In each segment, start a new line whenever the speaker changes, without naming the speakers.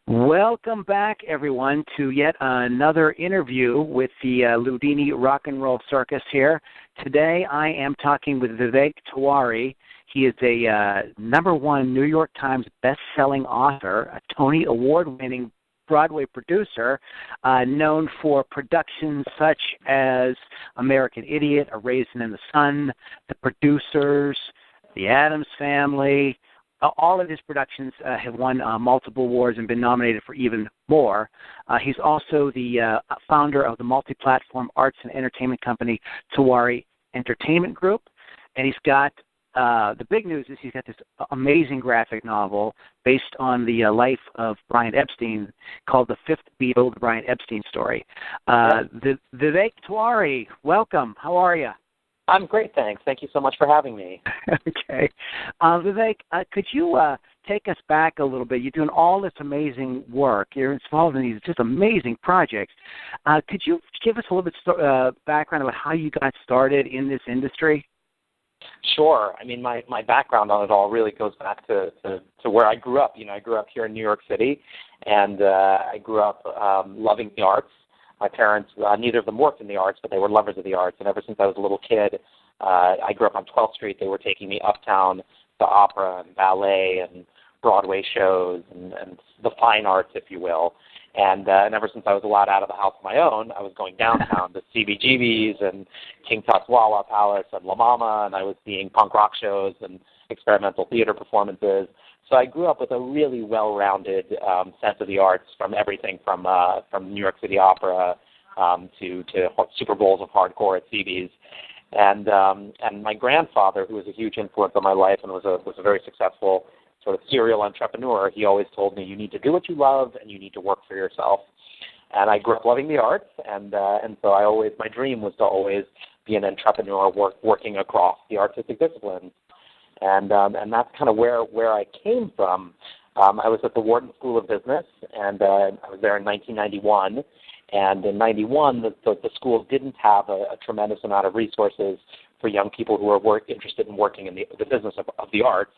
Welcome back, everyone, to yet another interview with the Loudini Rock and Roll Circus here. Today I am talking with Vivek Tiwary. He is a #1 New York Times best-selling author, a Tony Award-winning Broadway producer, known for productions such as American Idiot, A Raisin in the Sun, The Producers, The Addams Family. All of his productions have won multiple awards and been nominated for even more. He's also the founder of the multi-platform arts and entertainment company Tiwary Entertainment Group. And he's got, the big news is he's got this amazing graphic novel based on the life of Brian Epstein called The Fifth Beatle, the Brian Epstein Story. Vivek Tiwary, welcome. How are you?
I'm great, thanks. Thank you so much for having me.
Okay. Vivek, could you take us back a little bit? You're doing all this amazing work. You're involved in these just amazing projects. Could you give us a little bit background about how you got started in this industry?
Sure. I mean, my background on it all really goes back to where I grew up. You know, I grew up here in New York City, and I grew up loving the arts. My parents, neither of them worked in the arts, but they were lovers of the arts. And ever since I was a little kid, I grew up on 12th Street. They were taking me uptown to opera and ballet and Broadway shows and the fine arts, if you will. And ever since I was allowed out of the house on my own, I was going downtown to CBGB's and King Tut's Wawa Palace and La Mama, and I was seeing punk rock shows and experimental theater performances. So I grew up with a really well-rounded sense of the arts, from everything from New York City Opera to Super Bowls of hardcore at CB's. And my grandfather, who was a huge influence on my life and was a very successful sort of serial entrepreneur, he always told me, you need to do what you love and you need to work for yourself. And I grew up loving the arts, and so my dream was to always be an entrepreneur working across the artistic disciplines. And that's kind of where I came from. I was at the Wharton School of Business, and I was there in 1991. And in 91, the school didn't have a tremendous amount of resources for young people who are interested in working in the business of the arts.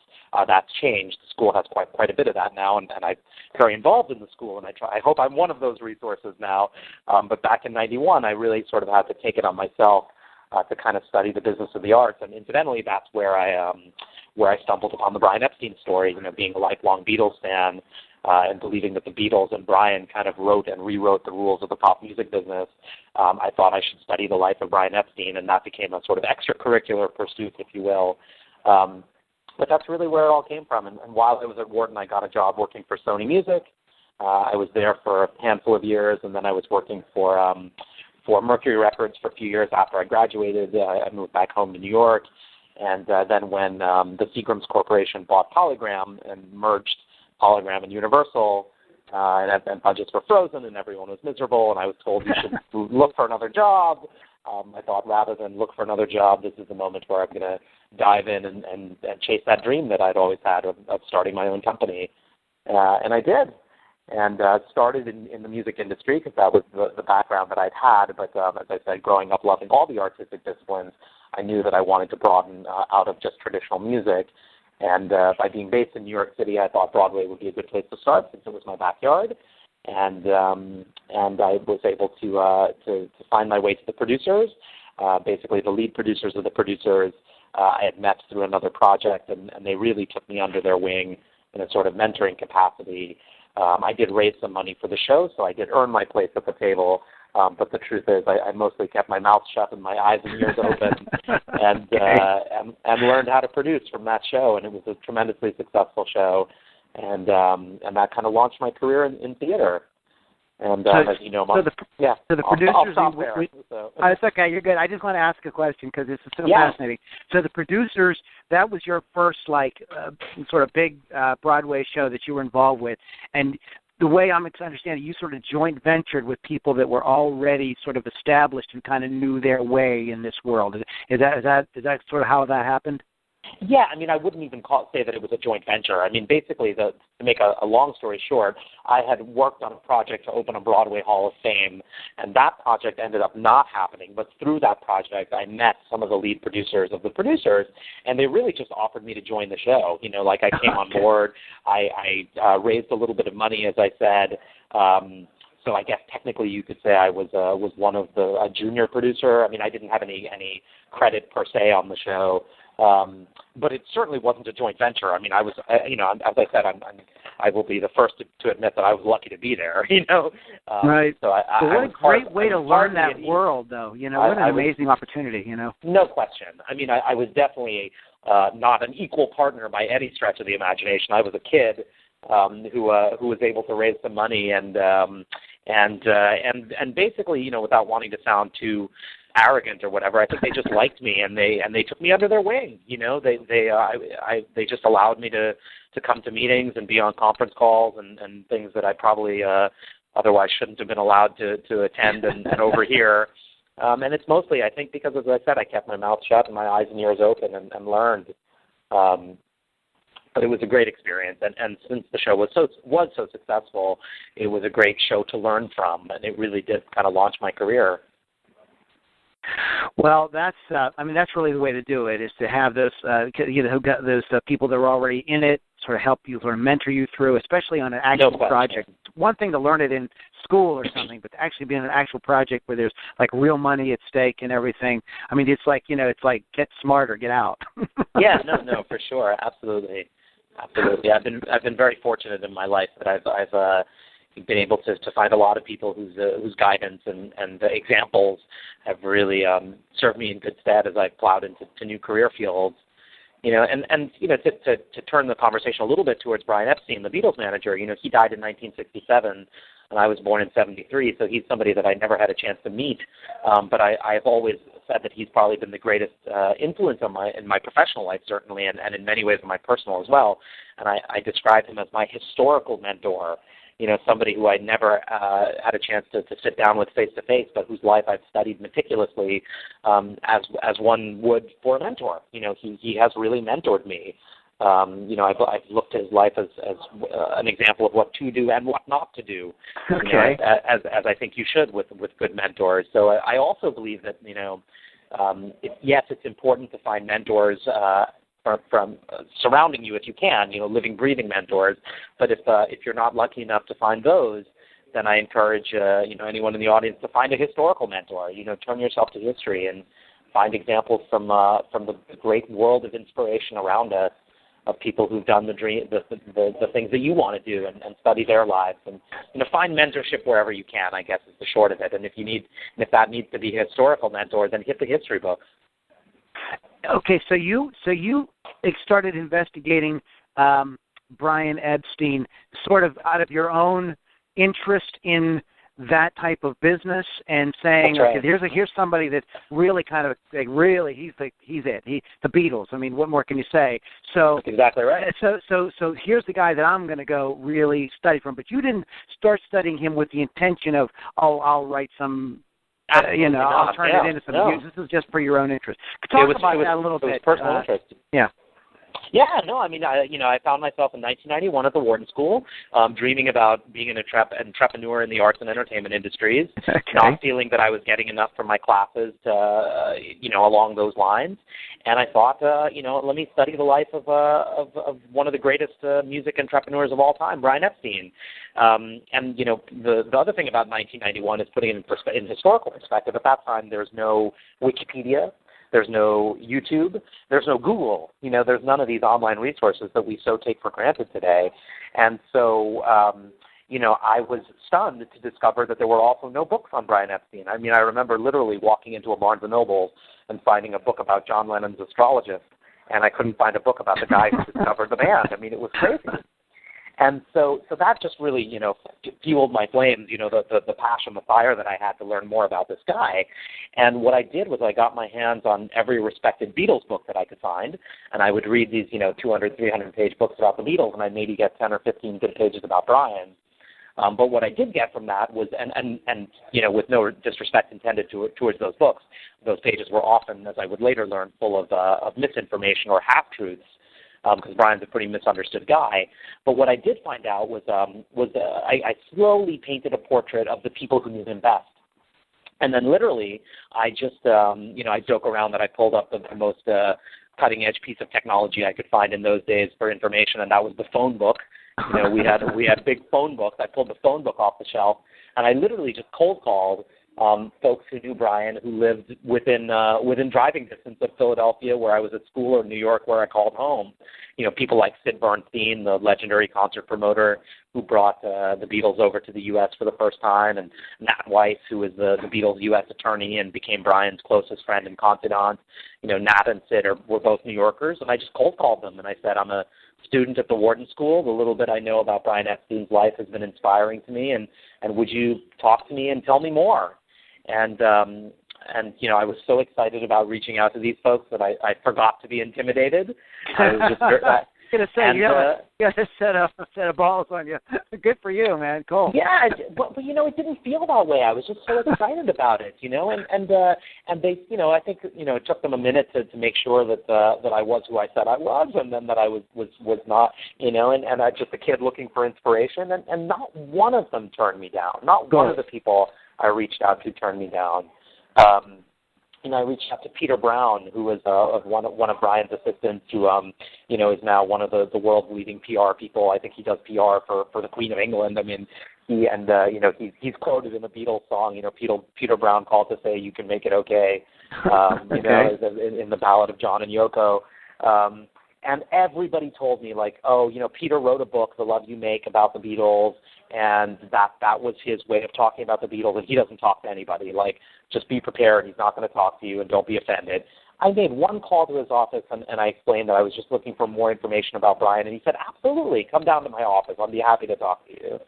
That's changed. The school has quite a bit of that now, and I'm very involved in the school, and I hope I'm one of those resources now. But back in 91, I really sort of had to take it on myself to kind of study the business of the arts, and incidentally, that's where I stumbled upon the Brian Epstein Story. You know, being a lifelong Beatles fan and believing that the Beatles and Brian kind of wrote and rewrote the rules of the pop music business, I thought I should study the life of Brian Epstein, and that became a sort of extracurricular pursuit, if you will. But that's really where it all came from. And while I was at Wharton, I got a job working for Sony Music. I was there for a handful of years, and then I was working for Mercury Records for a few years after I graduated. I moved back home to New York, and then when the Seagrams Corporation bought Polygram and merged Polygram and Universal, and budgets were frozen and everyone was miserable, and I was told you should look for another job. I thought rather than look for another job, this is the moment where I'm going to dive in and chase that dream that I'd always had of starting my own company. And I did. And started in the music industry because that was the background that I'd had. But as I said, growing up loving all the artistic disciplines, I knew that I wanted to broaden out of just traditional music. And by being based in New York City, I thought Broadway would be a good place to start since it was my backyard. And I was able to find my way to the producers, basically the lead producers of the producers. I had met through another project, and they really took me under their wing in a sort of mentoring capacity. I did raise some money for the show, so I did earn my place at the table. But the truth is, I mostly kept my mouth shut and my eyes and ears open, and learned how to produce from that show. And it was a tremendously successful show, and that kind of launched my career in theater. And as you know,
so the producers.
I'll stop there.
It's okay. You're good. I just want to ask a question because this is so fascinating. So the producers, that was your first sort of big Broadway show that you were involved with, and the way I'm understanding, you sort of joint ventured with people that were already sort of established and kind of knew their way in this world. Is that sort of how that happened?
Yeah, I mean, I wouldn't even say that it was a joint venture. I mean, basically, to make a long story short, I had worked on a project to open a Broadway Hall of Fame, and that project ended up not happening. But through that project, I met some of the lead producers of the producers, and they really just offered me to join the show. You know, like I came on board, I raised a little bit of money, as I said. So I guess technically you could say I was one of a junior producer. I mean, I didn't have any credit per se on the show. But it certainly wasn't a joint venture. I mean, I was, you know, as I said, I will be the first to admit that I was lucky to be there. You know,
right.
So
what a great way to learn that world, though. You know, what an amazing opportunity. You know,
no question. I mean, I was definitely not an equal partner by any stretch of the imagination. I was a kid who was able to raise some money and basically, you know, without wanting to sound too arrogant or whatever, I think they just liked me and they took me under their wing. You know, they just allowed me to come to meetings and be on conference calls and things that I probably otherwise shouldn't have been allowed to attend and overhear. And it's mostly, I think, because, as I said, I kept my mouth shut and my eyes and ears open and learned. But it was a great experience, and since the show was so successful, it was a great show to learn from, and it really did kind of launch my career.
Well, that's that's really the way to do it, is to have those people that are already in it sort of help you, sort of mentor you through, especially on an actual project. One thing to learn it in school or something, but to actually be in an actual project where there's like real money at stake and everything. I mean, it's like, you know, it's like get smart or get out.
Yeah, no, for sure, absolutely. I've been very fortunate in my life that I've been able to find a lot of people whose guidance and examples have really served me in good stead as I've plowed into new career fields. You know, and you know, to turn the conversation a little bit towards Brian Epstein, the Beatles manager. You know, he died in 1967, and I was born in '73, so he's somebody that I never had a chance to meet. But I've always said that he's probably been the greatest influence on in my professional life, certainly, and in many ways in my personal as well. And I describe him as my historical mentor. You know, somebody who I never had a chance to sit down with face to face, but whose life I've studied meticulously, as one would for a mentor. You know, he has really mentored me. You know, I've looked at his life as an example of what to do and what not to do.
Okay.
You know, as I think you should with good mentors. So I also believe that, you know, yes, it's important to find mentors from surrounding you if you can, you know, living, breathing mentors. But if you're not lucky enough to find those, then I encourage you know, anyone in the audience to find a historical mentor. You know, turn yourself to history and find examples from the great world of inspiration around us, of people who've done the things that you want to do, and study their lives, and, you know, find mentorship wherever you can, I guess, is the short of it. And if that needs to be a historical mentor, then hit the history books.
Okay, so you started investigating Brian Epstein sort of out of your own interest in that type of business, and saying,
That's right.
Okay, here's somebody that's really kind of like, really he's the Beatles. I mean, what more can you say? So
that's exactly right.
So here's the guy that I'm going to go really study from. But you didn't start studying him with the intention of, I'll write some. You know, I'll turn it into some news. This is just for your own interest. Talk about that a little bit.
It was personal interest.
Yeah.
Yeah, no, I mean, I found myself in 1991 at the Wharton School, dreaming about being an entrepreneur in the arts and entertainment industries,
okay.
Not feeling that I was getting enough from my classes to, you know, along those lines. And I thought, you know, let me study the life of one of the greatest music entrepreneurs of all time, Brian Epstein. And, you know, the other thing about 1991 is putting it in historical perspective. At that time, there's no Wikipedia. There's no YouTube. There's no Google. You know, there's none of these online resources that we so take for granted today. And so, you know, I was stunned to discover that there were also no books on Brian Epstein. I mean, I remember literally walking into a Barnes & Noble and finding a book about John Lennon's astrologist, and I couldn't find a book about the guy who discovered the band. I mean, it was crazy. And so that just really, you know, fueled my flames, you know, the passion, the fire that I had to learn more about this guy. And what I did was I got my hands on every respected Beatles book that I could find, and I would read these, you know, 200, 300-page books about the Beatles, and I'd maybe get 10 or 15 good pages about Brian. But what I did get from that was, and with no disrespect intended towards those books, those pages were often, as I would later learn, full of misinformation or half-truths, because Brian's a pretty misunderstood guy. But what I did find out was I slowly painted a portrait of the people who knew him best. And then literally, I just, I joke around that I pulled up the most cutting-edge piece of technology I could find in those days for information, and that was the phone book. We had big phone books. I pulled the phone book off the shelf, and I literally just cold called folks who knew Brian, who lived within driving distance of Philadelphia, where I was at school, or New York, where I called home. People like Sid Bernstein, the legendary concert promoter who brought the Beatles over to the U.S. for the first time, and Nat Weiss, who was the Beatles' U.S. attorney and became Brian's closest friend and confidant. Nat and Sid were both New Yorkers, and I just cold called them, and I said, I'm a student at the Wharton School. The little bit I know about Brian Epstein's life has been inspiring to me, and would you talk to me and tell me more? And I was so excited about reaching out to these folks that I forgot to be intimidated. I was just
gonna say, you got a set of balls on you. Good for you, man. Cool.
Yeah, but it didn't feel that way. I was just so excited about it, and they, I think, it took them a minute to make sure that I was who I said I was, and then that I was not, and I just a kid looking for inspiration, and not one of them turned me down. Not one of the people I reached out to turned me down. I reached out to Peter Brown, who was one of Brian's assistants, who is now one of the world's leading PR people. I think he does PR for the Queen of England. I mean, he's quoted in a Beatles song. Peter Brown called to say, "You can make it okay." In the Ballad of John and Yoko. And everybody told me, like, Peter wrote a book, The Love You Make, about the Beatles, and that was his way of talking about the Beatles, and he doesn't talk to anybody. Like, just be prepared. He's not going to talk to you, and don't be offended. I made one call to his office, and I explained that I was just looking for more information about Brian, and he said, absolutely, come down to my office. I'll be happy to talk to you.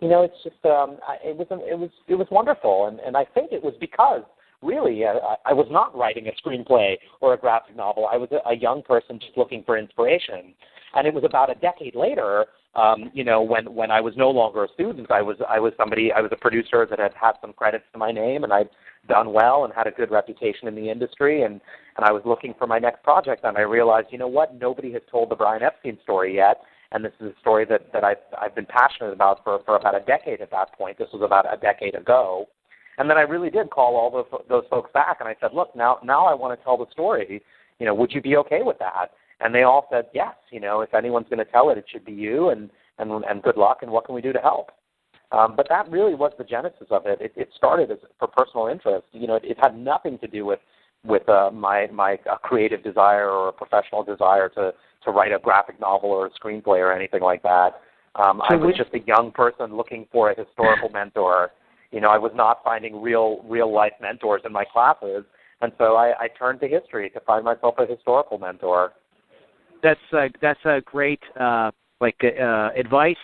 It's just, it was wonderful, and I think it was because, really, I was not writing a screenplay or a graphic novel. I was a young person just looking for inspiration. And it was about a decade later, when I was no longer a student, I was a producer that had some credits to my name, and I'd done well and had a good reputation in the industry, and I was looking for my next project, and I realized, nobody has told the Brian Epstein story yet, and this is a story that I've been passionate about for about a decade at that point. This was about a decade ago. And then I really did call all those folks back, and I said, look, now I want to tell the story. Would you be okay with that? And they all said, yes. If anyone's going to tell it, it should be you, and good luck, and what can we do to help? But that really was the genesis of it. It started for personal interest. It had nothing to do with my creative desire or a professional desire to write a graphic novel or a screenplay or anything like that. I was just a young person looking for a historical mentor. I was not finding real life mentors in my classes, and so I turned to history to find myself a historical mentor.
That's a great advice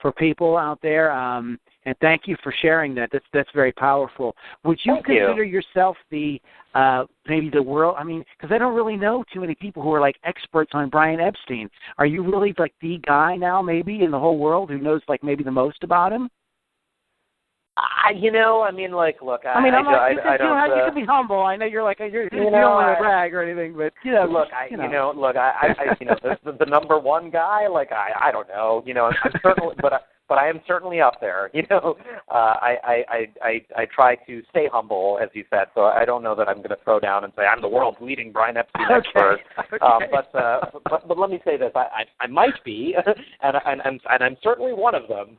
for people out there, and thank you for sharing that. That's very powerful. Would you consider yourself maybe the world? I mean, because I don't really know too many people who are like experts on Brian Epstein. Are you really like the guy now, maybe in the whole world, who knows like maybe the most about him?
You
can be humble. I know you're like you don't want to brag or anything, but
the number one guy. Like I don't know. I'm certainly, but I am certainly up there. I try to stay humble, as you said. So I don't know that I'm going to throw down and say I'm the world's leading Brian Epstein expert. But let me say this: I might be, and I'm certainly one of them.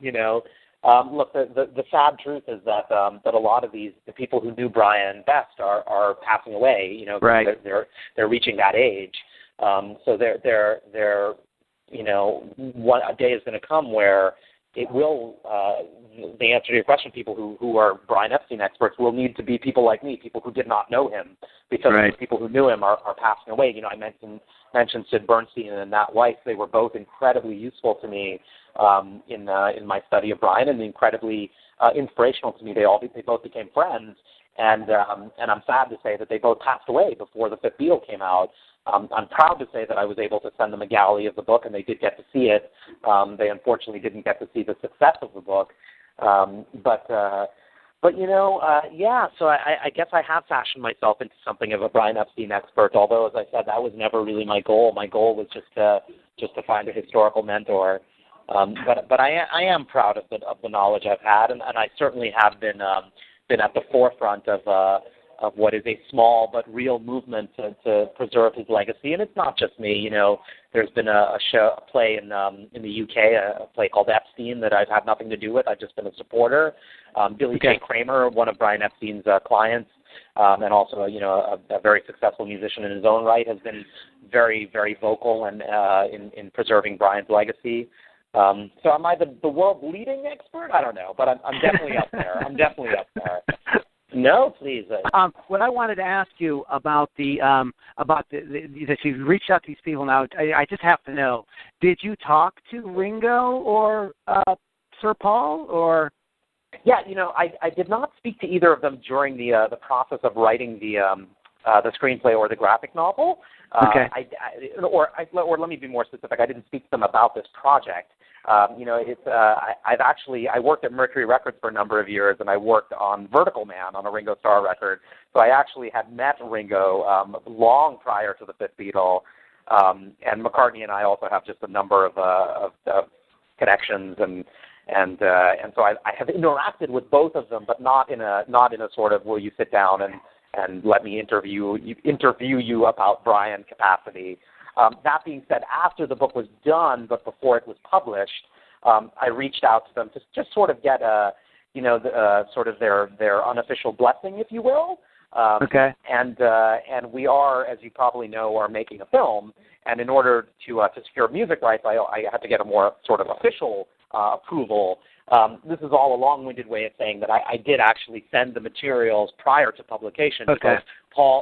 Look, the sad truth is that a lot of the people who knew Brian best are passing away.
Right.
They're reaching that age. So one a day is going to come where it will. The answer to your question, people who are Brian Epstein experts will need to be people like me, people who did not know him, because the people who knew him are passing away. I mentioned Sid Bernstein and Nat Weiss. They were both incredibly useful to me in my study of Brian, and incredibly inspirational to me. They both became friends, And I'm sad to say that they both passed away before the Fifth Beatle came out. I'm proud to say that I was able to send them a galley of the book, and they did get to see it. They unfortunately didn't get to see the success of the book. But yeah, so I guess I have fashioned myself into something of a Brian Epstein expert, although, as I said, that was never really my goal. My goal was just to find a historical mentor. But I am proud of the knowledge I've had, and I certainly have been at the forefront of what is a small but real movement to preserve his legacy. And it's not just me. There's been a play in the UK, a play called Epstein, that I've had nothing to do with. I've just been a supporter. Billy J. Kramer, one of Brian Epstein's clients, and also a very successful musician in his own right, has been very, very vocal and in preserving Brian's legacy. So am I the world leading expert? I don't know, but I'm definitely up there. No, please.
What I wanted to ask you about that you've reached out to these people now. I just have to know: did you talk to Ringo or Sir Paul or?
Yeah, I did not speak to either of them during the process of writing the screenplay or the graphic novel.
Okay.
Or let me be more specific. I didn't speak to them about this project. I worked at Mercury Records for a number of years, and I worked on Vertical Man on a Ringo Starr record. So I actually had met Ringo long prior to the Fifth Beatle, and McCartney and I also have just a number of connections, and so I have interacted with both of them, but not in a sort of will you sit down and let me interview you about Brian capacity. That being said, after the book was done, but before it was published, I reached out to them to just sort of get sort of their unofficial blessing, if you will.
Okay.
And we are, as you probably know, are making a film, and in order to secure music rights, I had to get a more sort of official approval. This is all a long-winded way of saying that I did actually send the materials prior to publication.
Okay.
Because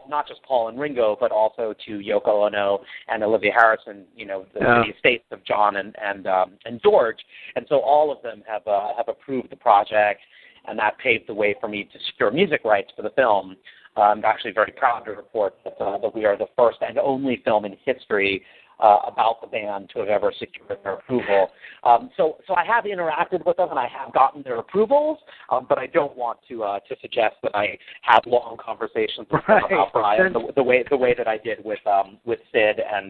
not just Paul and Ringo, but also to Yoko Ono and Olivia Harrison, the estates of John and George. And so all of them have approved the project, and that paved the way for me to secure music rights for the film. I'm actually very proud to report that we are the first and only film in history about the band to have ever secured their approval. So I have interacted with them, and I have gotten their approvals, but I don't want to suggest that I had long conversations with them about Brian the way that I did with Sid and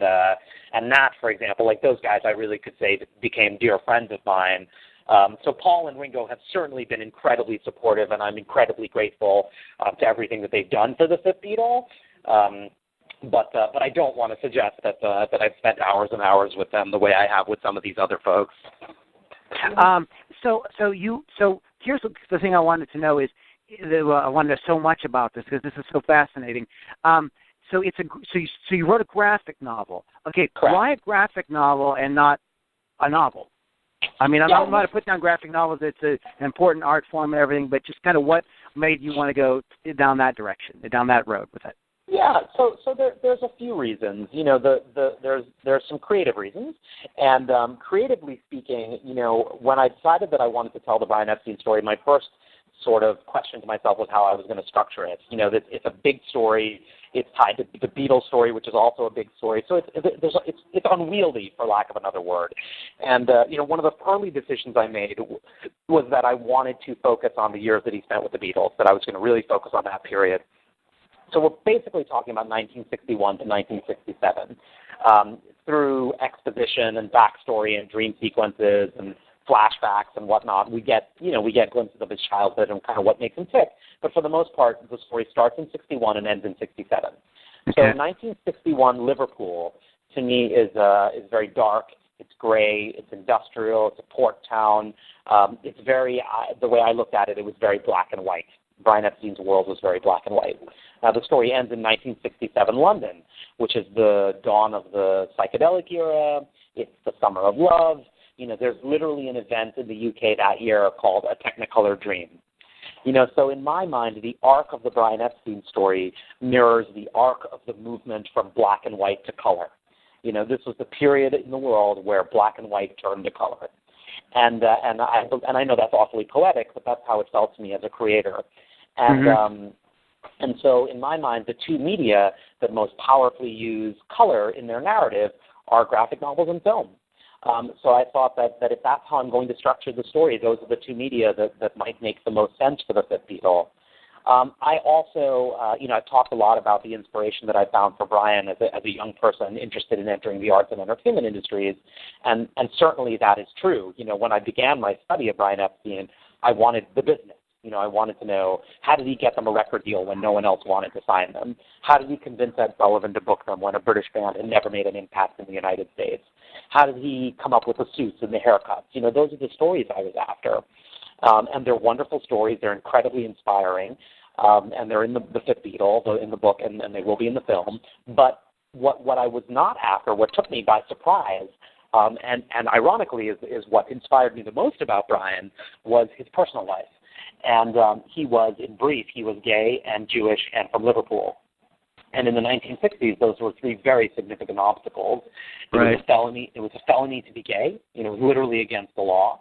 Nat, for example. Like those guys, I really could say became dear friends of mine. So Paul and Ringo have certainly been incredibly supportive, and I'm incredibly grateful to everything that they've done for the Fifth Beatle. But I don't want to suggest that I've spent hours and hours with them the way I have with some of these other folks.
So here's the thing I wanted to know is I wanted to know so much about this because this is so fascinating. So you wrote a graphic novel. Okay,
correct.
Why a graphic novel and not a novel? I mean, I'm not going to put down graphic novels. It's an important art form and everything, but just kind of what made you want to go down that direction, down that road with it?
Yeah, so there's a few reasons. There's some creative reasons, and creatively speaking, when I decided that I wanted to tell the Brian Epstein story, my first sort of question to myself was how I was going to structure it. It's a big story. It's tied to the Beatles story, which is also a big story. So it's unwieldy, for lack of another word. And one of the early decisions I made was that I wanted to focus on the years that he spent with the Beatles. That I was going to really focus on that period. So we're basically talking about 1961 to 1967. Through exposition and backstory and dream sequences and flashbacks and whatnot, we get glimpses of his childhood and kind of what makes him tick. But for the most part, the story starts in 61 and ends in 67. Okay. So 1961 Liverpool, to me, is very dark. It's gray. It's industrial. It's a port town. It's very the way I looked at it, it was very black and white. Brian Epstein's world was very black and white. The story ends in 1967 London, which is the dawn of the psychedelic era. It's the summer of love. There's literally an event in the UK that year called A Technicolor Dream. So in my mind, the arc of the Brian Epstein story mirrors the arc of the movement from black and white to color. This was the period in the world where black and white turned to color. And I know that's awfully poetic, but that's how it felt to me as a creator. And And so in my mind, the two media that most powerfully use color in their narrative are graphic novels and film. So I thought that if that's how I'm going to structure the story, those are the two media that might make the most sense for the Fifth Beatle. I also, I've talked a lot about the inspiration that I found for Brian as a young person interested in entering the arts and entertainment industries, and certainly that is true. When I began my study of Brian Epstein, I wanted the business. I wanted to know, how did he get them a record deal when no one else wanted to sign them? How did he convince Ed Sullivan to book them when a British band had never made an impact in the United States? How did he come up with the suits and the haircuts? Those are the stories I was after. And they're wonderful stories. They're incredibly inspiring. And they're in the Fifth Beatle, in the book, and they will be in the film. But what I was not after, what took me by surprise, and ironically is what inspired me the most about Brian, was his personal life. And he was, in brief, he was gay and Jewish and from Liverpool. And in the 1960s, those were three very significant obstacles. It was a felony. It was a felony to be gay. It was literally against the law.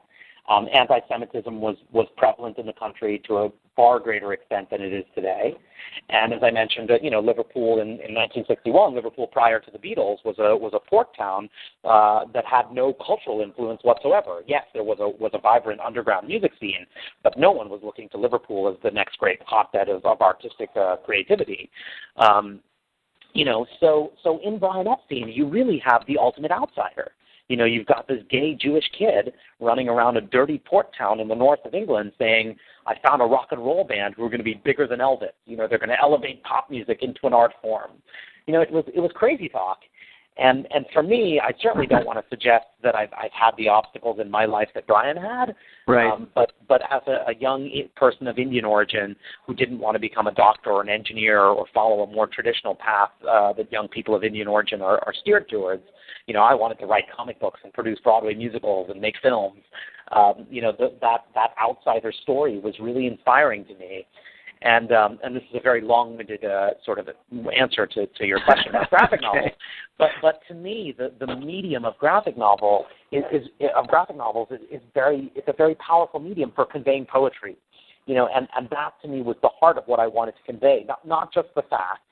Anti-Semitism was prevalent in the country to a far greater extent than it is today. And as I mentioned, Liverpool in 1961, Liverpool prior to the Beatles was a port town that had no cultural influence whatsoever. Yes, there was a vibrant underground music scene, but no one was looking to Liverpool as the next great hotbed of artistic creativity. So in Brian Epstein, you really have the ultimate outsider. You've got this gay Jewish kid running around a dirty port town in the north of England saying, I found a rock and roll band who are going to be bigger than Elvis. They're going to elevate pop music into an art form. It was crazy talk. And for me, I certainly don't want to suggest that I've had the obstacles in my life that Brian had.
Right.
But as a young person of Indian origin who didn't want to become a doctor or an engineer or follow a more traditional path that young people of Indian origin are steered towards, I wanted to write comic books and produce Broadway musicals and make films. That outsider story was really inspiring to me. And this is a very long-winded sort of answer to your question about graphic novels. But to me, the medium of graphic novels is a very powerful medium for conveying poetry. And that to me was the heart of what I wanted to convey. Not just the facts,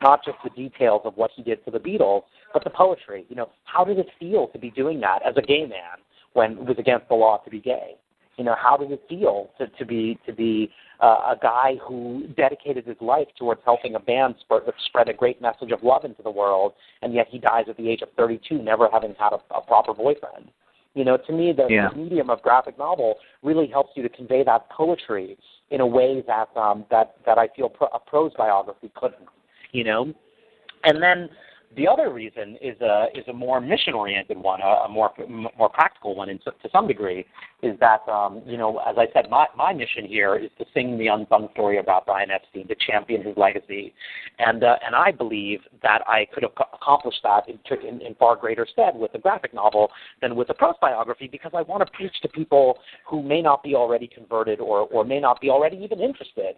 not just the details of what he did for the Beatles, but the poetry. How did it feel to be doing that as a gay man when it was against the law to be gay? How did it feel to be a guy who dedicated his life towards helping a band spread a great message of love into the world, and yet he dies at the age of 32, never having had a proper boyfriend? To me, the medium of graphic novel really helps you to convey that poetry in a way that I feel a prose biography couldn't. And then the other reason is a more mission-oriented one, a more practical one to some degree, is that, as I said, my mission here is to sing the unsung story about Brian Epstein, to champion his legacy. And I believe that I could have accomplished that in far greater stead with a graphic novel than with a prose biography, because I want to preach to people who may not be already converted or may not be already even interested,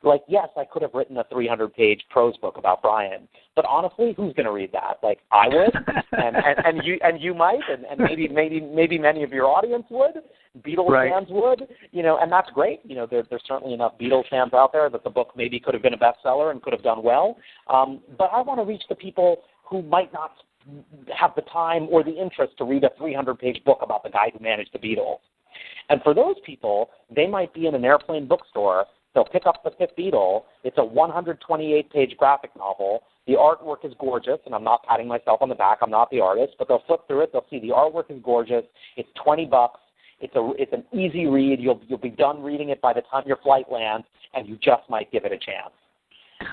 Like, yes, I could have written a 300-page prose book about Brian, but honestly, who's going to read that? Like, I would, and you might, and maybe many of your audience would. Beatles fans would, and that's great. There's certainly enough Beatles fans out there that the book maybe could have been a bestseller and could have done well. But I want to reach the people who might not have the time or the interest to read a 300-page book about the guy who managed the Beatles. And for those people, they might be in an airplane bookstore. They'll pick up the Fifth Beatle. It's a 128-page graphic novel. The artwork is gorgeous, and I'm not patting myself on the back. I'm not the artist, but they'll flip through it. They'll see the artwork is gorgeous. It's $20. It's an easy read. You'll be done reading it by the time your flight lands, and you just might give it a chance.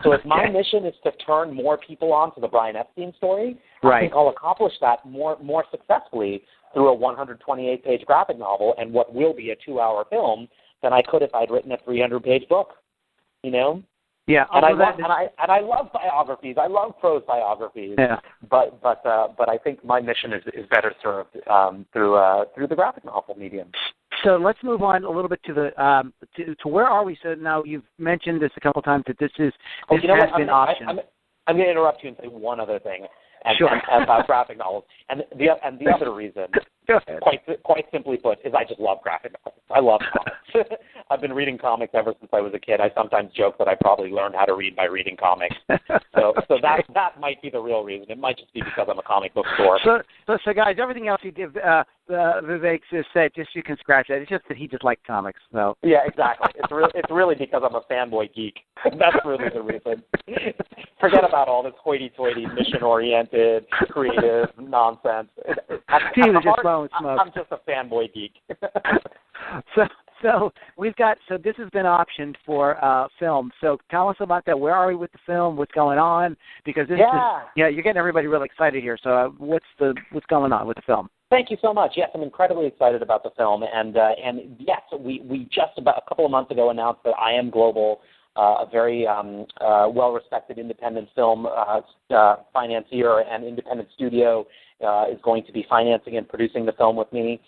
So if my mission is to turn more people on to the Brian Epstein story, I think I'll accomplish that more successfully through a 128-page graphic novel and what will be a 2-hour film than I could if I'd written a 300-page book,
Yeah,
and I love biographies. I love prose biographies. Yeah. But I think my mission is better served through the graphic novel medium.
So let's move on a little bit to the to where are we? So now you've mentioned this a couple times that this has been optioned.
I'm going to interrupt you and say one other thing. About graphic novels, and the other reason, quite simply put, is I just love graphic novels. I love comics. I've been reading comics ever since I was a kid. I sometimes joke that I probably learned how to read by reading comics. So that might be the real reason. It might just be because I'm a comic book store.
So guys, everything else you did, Vivek just said, just you can scratch that. It's just that he just liked comics. So
yeah, exactly. It's really because I'm a fanboy geek. That's really the reason. Forget about all this hoity-toity, mission-oriented, creative nonsense.
Steve is just blowing smoke.
I'm just a fanboy geek.
So we've got. So this has been optioned for film. So tell us about that. Where are we with the film? What's going on? Because this is you're getting everybody really excited here. So what's going on with the film?
Thank you so much. Yes, I'm incredibly excited about the film, and yes, we just about a couple of months ago announced that I Am Global, a very well-respected independent film financier and independent studio, is going to be financing and producing the film with me.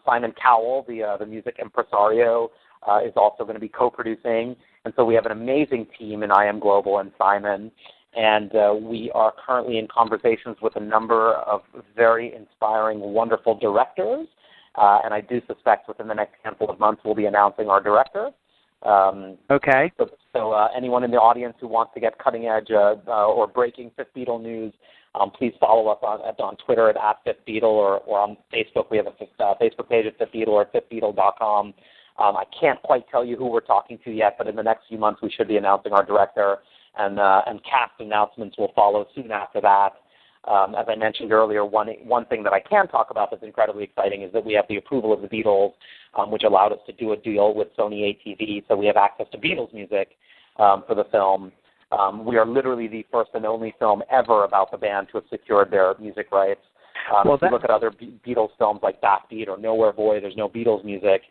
Simon Cowell, the music impresario, is also going to be co-producing, and so we have an amazing team in I Am Global and Simon. And we are currently in conversations with a number of very inspiring, wonderful directors. And I do suspect within the next handful of months we'll be announcing our director.
Okay.
So anyone in the audience who wants to get cutting edge or breaking Fifth Beatle news, please follow us on Twitter at Fifth Beatle or on Facebook. We have a Facebook page at Fifth Beatle or at fifthbeatle.com. I can't quite tell you who we're talking to yet, but in the next few months we should be announcing our director. And cast announcements will follow soon after that. As I mentioned earlier, one thing that I can talk about that's incredibly exciting is that we have the approval of the Beatles, which allowed us to do a deal with Sony ATV, so we have access to Beatles music for the film. We are literally the first and only film ever about the band to have secured their music rights. If you look at other Beatles films like Backbeat or Nowhere Boy, there's no Beatles music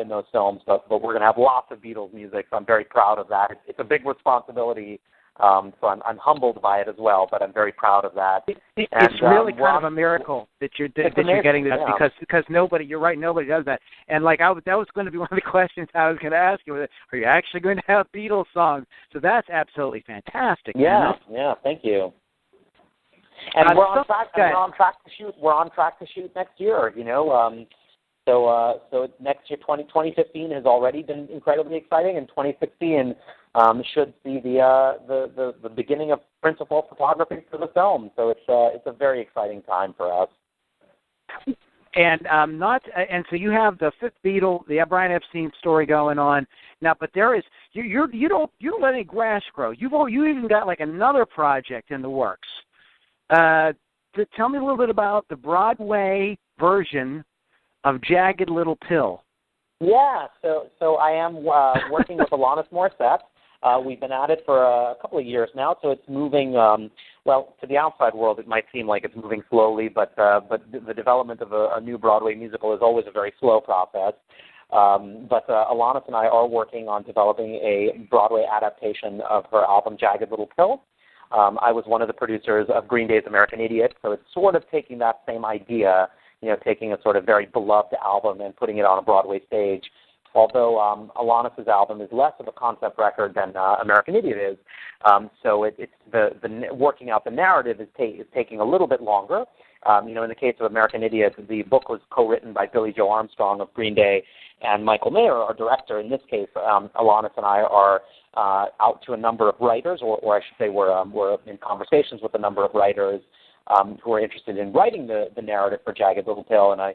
in those films, but we're going to have lots of Beatles music, so I'm very proud of that. It's a big responsibility, so I'm humbled by it as well, but I'm very proud of that.
It's really kind of a miracle that you're getting this because nobody, you're right, nobody does that. And that was going to be one of the questions I was going to ask you. Are you actually going to have Beatles songs? So that's absolutely fantastic.
Yeah, thank you. And we're on track to shoot. We're on track to shoot next year. So next year, 2015 has already been incredibly exciting, and 2016 should see the beginning of principal photography for the film. So it's a very exciting time for us.
And so you have the Fifth Beatle, the Brian Epstein story going on now, but there is you don't let any grass grow. You even got like another project in the works. Tell me a little bit about the Broadway version of Jagged Little Pill.
Yeah, so I am working with Alanis Morissette. We've been at it for a couple of years now, so it's moving. Well, to the outside world, it might seem like it's moving slowly, but the development of a new Broadway musical is always a very slow process. But Alanis and I are working on developing a Broadway adaptation of her album Jagged Little Pill. I was one of the producers of Green Day's American Idiot, so it's sort of taking that same idea, taking a sort of very beloved album and putting it on a Broadway stage. Although Alanis' album is less of a concept record than American Idiot is, so it's the working out the narrative is taking a little bit longer. In the case of American Idiot, the book was co-written by Billy Joe Armstrong of Green Day and Michael Mayer, our director. In this case, Alanis and I are out to a number of writers, or I should say we're in conversations with a number of writers who are interested in writing the narrative for Jagged Little Pill. And I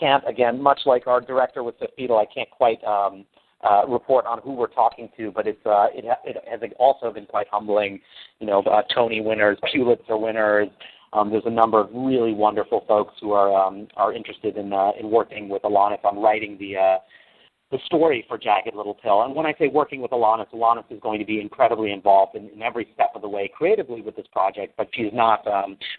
can't, again, much like our director with Fifth Beatle, I can't quite report on who we're talking to, but it has also been quite humbling. Tony winners, Pulitzer winners. There's a number of really wonderful folks who are interested in working with Alanis on writing the story for Jagged Little Pill. And when I say working with Alanis is going to be incredibly involved in every step of the way creatively with this project, but she's not.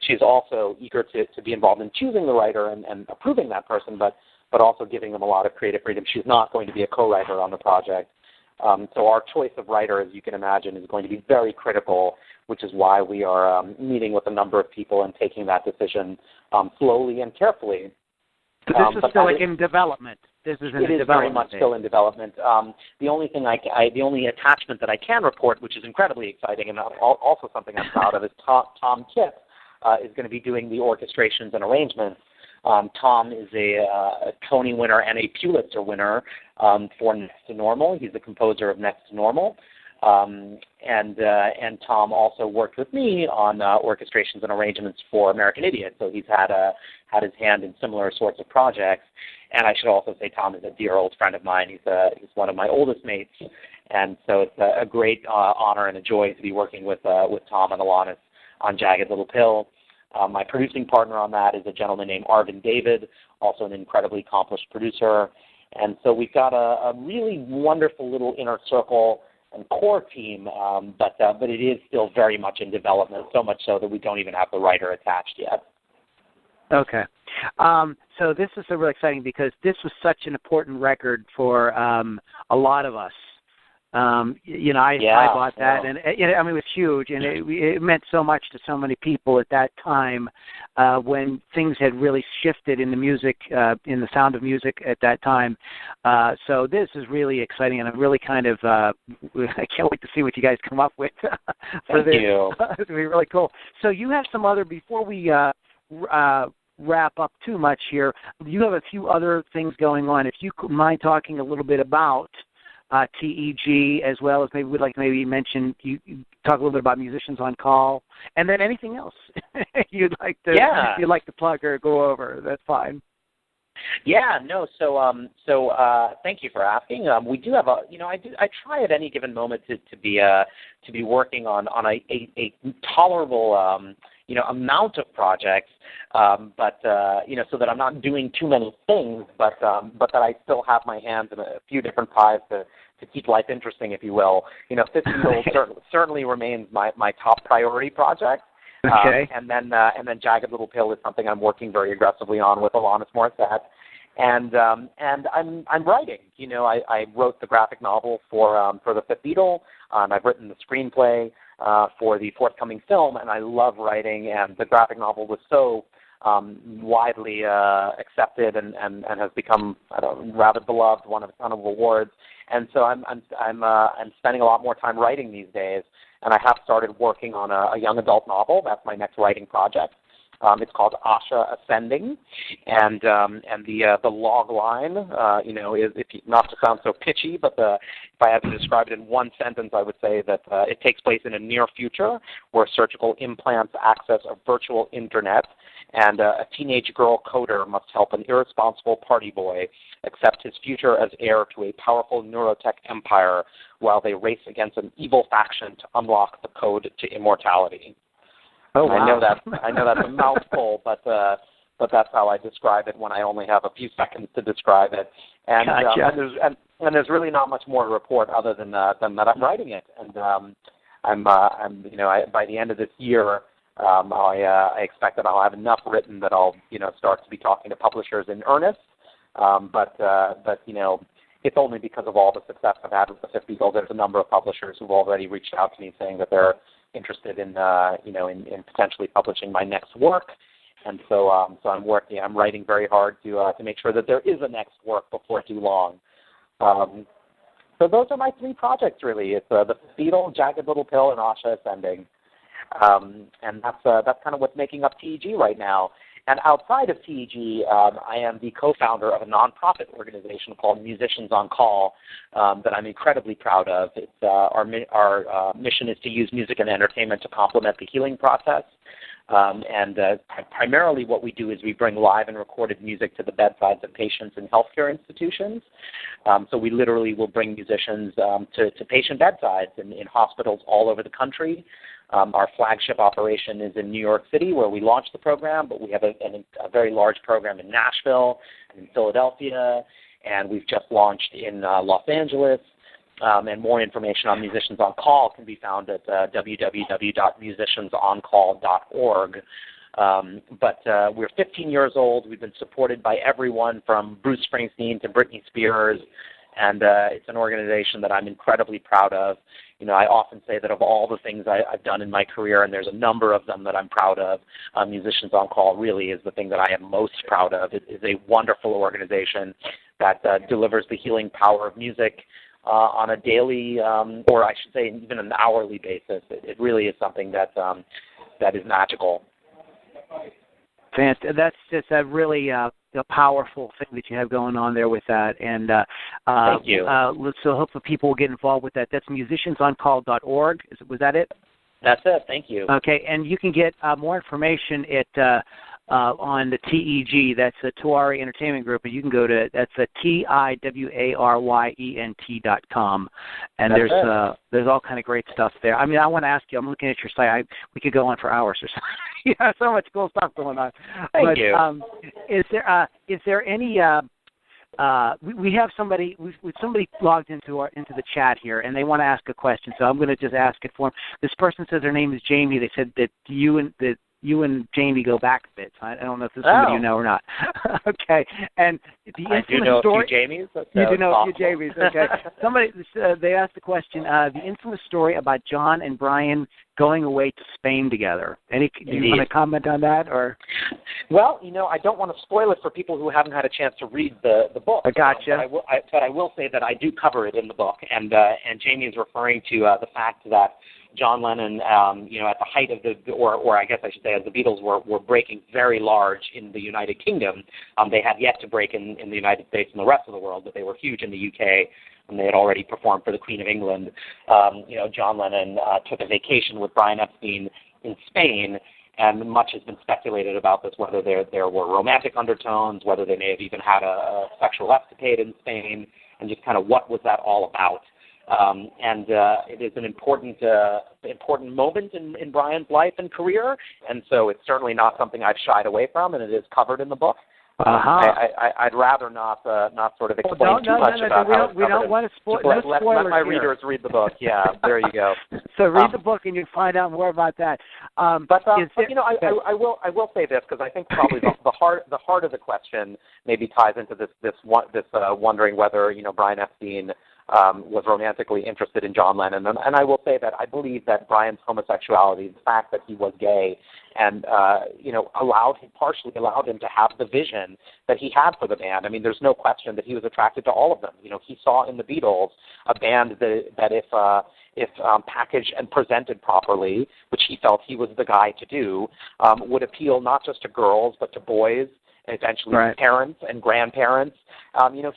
She's also eager to be involved in choosing the writer and approving that person, but also giving them a lot of creative freedom. She's not going to be a co-writer on the project. So our choice of writer, as you can imagine, is going to be very critical, which is why we are meeting with a number of people and taking that decision slowly and carefully.
So this is still in development. This is
it is very much still in development. The only thing the only attachment that I can report, which is incredibly exciting and also something I'm proud of, is Tom Kipp is going to be doing the orchestrations and arrangements Tom is a Tony winner and a Pulitzer winner for Next to Normal. He's the composer of Next to Normal. And Tom also worked with me on orchestrations and arrangements for American Idiot, so he's had his hand in similar sorts of projects. And I should also say Tom is a dear old friend of mine. He's one of my oldest mates, and so it's a great honor and a joy to be working with Tom and Alanis on Jagged Little Pill. My producing partner on that is a gentleman named Arvin David, also an incredibly accomplished producer. And so we've got a really wonderful little inner circle and core team, but it is still very much in development, so much so that we don't even have the writer attached yet.
Okay. So this is really exciting because this was such an important record for a lot of us. I bought that, and it was huge, and it meant so much to so many people at that time when things had really shifted in the music, in the sound of music at that time. So this is really exciting, and I'm really kind of I can't wait to see what you guys come up with for this.
Thank you.
It's going to be really cool. So you have some other, before we wrap up too much here, you have a few other things going on. If you could mind talking a little bit about TEG, as well as maybe we'd like to mention, you talk a little bit about Musicians on Call, and then anything else you'd like to plug or go over. That's fine.
Yeah, no. So thank you for asking. We do have I try at any given moment to be working on a tolerable amount of projects, but so that I'm not doing too many things, but that I still have my hands in a few different pies to keep life interesting, if you will. Fifth Beatle certainly remains my top priority project.
Okay.
And then Jagged Little Pill is something I'm working very aggressively on with Alanis Morissette. And I'm writing. I wrote the graphic novel for the Fifth Beatle. I've written the screenplay for the forthcoming film, and I love writing. And the graphic novel was so widely accepted and has become rather beloved, won a ton of awards. And so I'm spending a lot more time writing these days. And I have started working on a young adult novel. That's my next writing project. It's called Asha Ascending, and the log line, is, not to sound so pitchy, but if I had to describe it in one sentence, I would say that it takes place in a near future where surgical implants access a virtual internet, and a teenage girl coder must help an irresponsible party boy accept his future as heir to a powerful neurotech empire while they race against an evil faction to unlock the code to immortality.
Oh, wow.
I know that's a mouthful, but that's how I describe it when I only have a few seconds to describe it. And
gotcha.
and there's really not much more to report other than that I'm writing it. And by the end of this year, I expect that I'll have enough written that I'll start to be talking to publishers in earnest. But it's only because of all the success I've had with the Fifth Beatle. There's a number of publishers who've already reached out to me saying that they're interested in potentially publishing my next work, and so I'm writing very hard to make sure that there is a next work before too long. So those are my three projects really. It's the Beatles, Jagged Little Pill, and Asha Ascending, and that's kind of what's making up TEG right now. And outside of TEG, I am the co-founder of a nonprofit organization called Musicians on Call that I'm incredibly proud of. It's, our mission is to use music and entertainment to complement the healing process. Primarily what we do is we bring live and recorded music to the bedsides of patients in healthcare institutions. So we literally will bring musicians to patient bedsides in hospitals all over the country. Our flagship operation is in New York City, where we launched the program, but we have a very large program in Nashville and in Philadelphia, and we've just launched in Los Angeles. And more information on Musicians on Call can be found at www.musiciansoncall.org. But we're 15 years old. We've been supported by everyone from Bruce Springsteen to Britney Spears, and it's an organization that I'm incredibly proud of. I often say that of all the things I've done in my career, and there's a number of them that I'm proud of, Musicians on Call really is the thing that I am most proud of. It is a wonderful organization that delivers the healing power of music on a daily, or I should say even an hourly basis. It really is something that is magical.
That's just a really a powerful thing that you have going on there with that. And
thank you.
So hopefully people will get involved with that. That's musiciansoncall.org. Was that it?
That's it. Thank you.
Okay, and you can get more information at on the TEG. That's the Tiwary Entertainment Group, and you can go to TIWARYENT.com, and there's all kind of great stuff there. I mean, I want to ask you. I'm looking at your site. We could go on for hours or something. You have so much cool stuff going on.
Thank you.
Is there any? We have somebody. Somebody logged into the chat here, and they want to ask a question. So I'm going to just ask it for them. This person says their name is Jamie. They said that you and Jamie go back a bit. I don't know if this is somebody you know or not. Okay. And the infamous
I do know
story,
a few Jamies.
You do know a few Jamies. Okay. Somebody they asked the question: the infamous story about John and Brian going away to Spain together. Do you want to comment on that, or?
Well, I don't want to spoil it for people who haven't had a chance to read the book.
I gotcha.
But I will say that I do cover it in the book, and Jamie is referring to the fact that John Lennon, at the height of or I guess I should say, as the Beatles were breaking very large in the United Kingdom, they had yet to break in the United States and the rest of the world, but they were huge in the UK, and they had already performed for the Queen of England. John Lennon took a vacation with Brian Epstein in Spain, and much has been speculated about this, whether there were romantic undertones, whether they may have even had a sexual escapade in Spain, and just kind of what was that all about. It is an important moment in Brian's life and career, and so it's certainly not something I've shied away from, and it is covered in the book. I'd rather not sort of explain too much about how it's
we don't want to spoil.
Let my readers read the book. Yeah, there you go.
So read the book and you'll find out more about that.
I will say this, because I think probably the heart of the question maybe ties into this wondering whether Brian Epstein was romantically interested in John Lennon, and I will say that I believe that Brian's homosexuality, the fact that he was gay, and partially allowed him to have the vision that he had for the band. I mean, there's no question that he was attracted to all of them. He saw in the Beatles a band that if packaged and presented properly, which he felt he was the guy to do, would appeal not just to girls but to boys, and eventually parents and grandparents.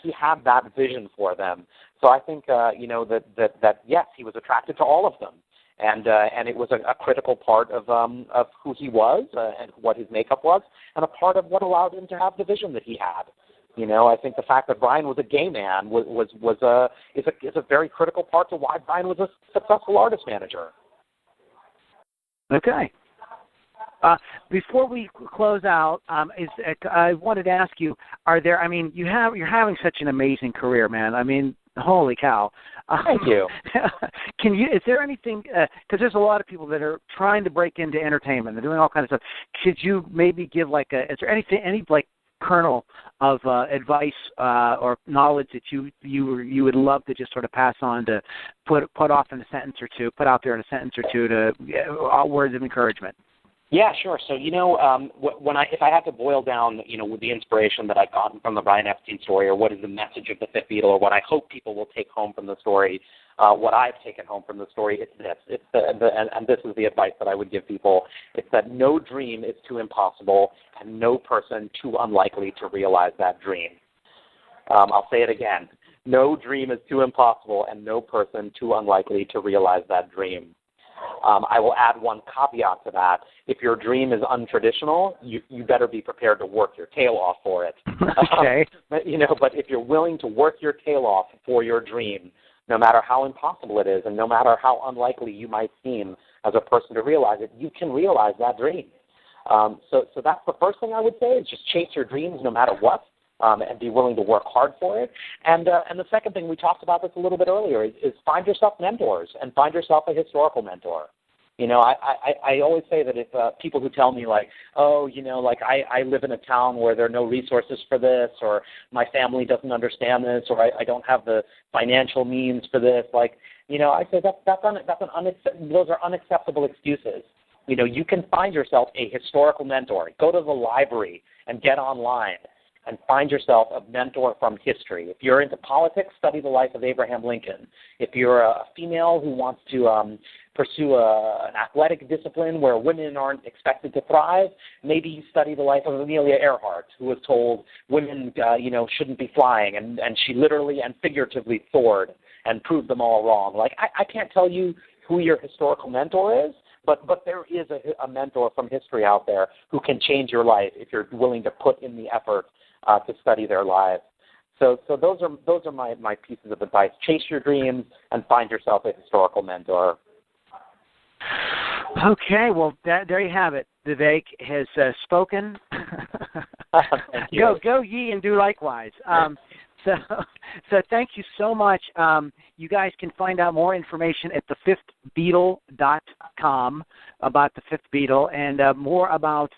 He had that vision for them. So I think that yes, he was attracted to all of them, and it was a critical part of who he was and what his makeup was, and a part of what allowed him to have the vision that he had. I think the fact that Brian was a gay man is a very critical part to why Brian was a successful artist manager.
Okay. Before we close out, I wanted to ask you: you're having such an amazing career, man. I mean, holy cow!
Thank you.
Is there anything? Because there's a lot of people that are trying to break into entertainment. They're doing all kinds of stuff. Could you maybe give is there any kernel of advice or knowledge that you would love to just sort of pass on, to put off in a sentence or two, put out there in a sentence or two, to words of encouragement?
Yeah, sure. So, if I had to boil down, with the inspiration that I've gotten from the Brian Epstein story, or what is the message of the Fifth Beatle, or what I hope people will take home from the story, what I've taken home from the story, it's this. And this is the advice that I would give people. It's that no dream is too impossible, and no person too unlikely to realize that dream. I'll say it again. No dream is too impossible, and no person too unlikely to realize that dream. I will add one caveat to that. If your dream is untraditional, you better be prepared to work your tail off for it.
Okay.
But if you're willing to work your tail off for your dream, no matter how impossible it is, and no matter how unlikely you might seem as a person to realize it, you can realize that dream. So that's the first thing I would say, is just chase your dreams no matter what. And be willing to work hard for it. And the second thing, we talked about this a little bit earlier, is find yourself mentors, and find yourself a historical mentor. I always say that if people who tell me I live in a town where there are no resources for this, or my family doesn't understand this, or I don't have the financial means for this, I say those are unacceptable excuses. You can find yourself a historical mentor. Go to the library and get online and find yourself a mentor from history. If you're into politics, study the life of Abraham Lincoln. If you're a female who wants to pursue an athletic discipline where women aren't expected to thrive. Maybe you study the life of Amelia Earhart, who was told women, shouldn't be flying, and she literally and figuratively soared and proved them all wrong. Like, I can't tell you who your historical mentor is, but there is a mentor from history out there who can change your life if you're willing to put in the effort to study their lives. So those are my pieces of advice. Chase your dreams and find yourself a historical mentor.
Okay, well, there you have it. Vivek has spoken.
Thank you.
Go ye and do likewise. So thank you so much. You guys can find out more information at thefifthbeatle.com about the Fifth Beatle, and more about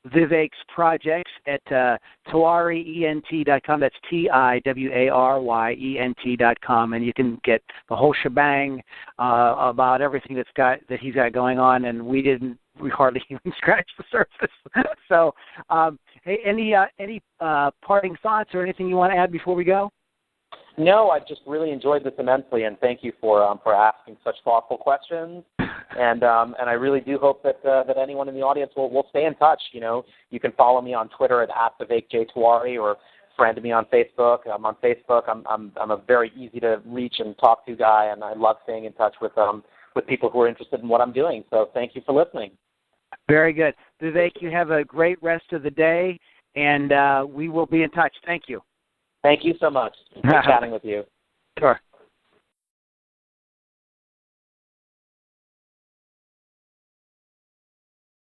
Vivek's projects at TiwaryENT.com. That's TIWARYENT.com, and you can get the whole shebang about everything that he's got going on. And we hardly even scratched the surface. So, hey, any parting thoughts or anything you want to add before we go?
No, I've just really enjoyed this immensely, and thank you for asking such thoughtful questions. And I really do hope that anyone in the audience will stay in touch. You know, you can follow me on Twitter at Vivek J Tiwary, or friend me on Facebook. I'm on Facebook. I'm a very easy to reach and talk to guy, and I love staying in touch with people who are interested in what I'm doing. So thank you for listening.
Very good, Vivek. You have a great rest of the day, and we will be in touch. Thank you.
Thank you so much. Good chatting with you.
Sure.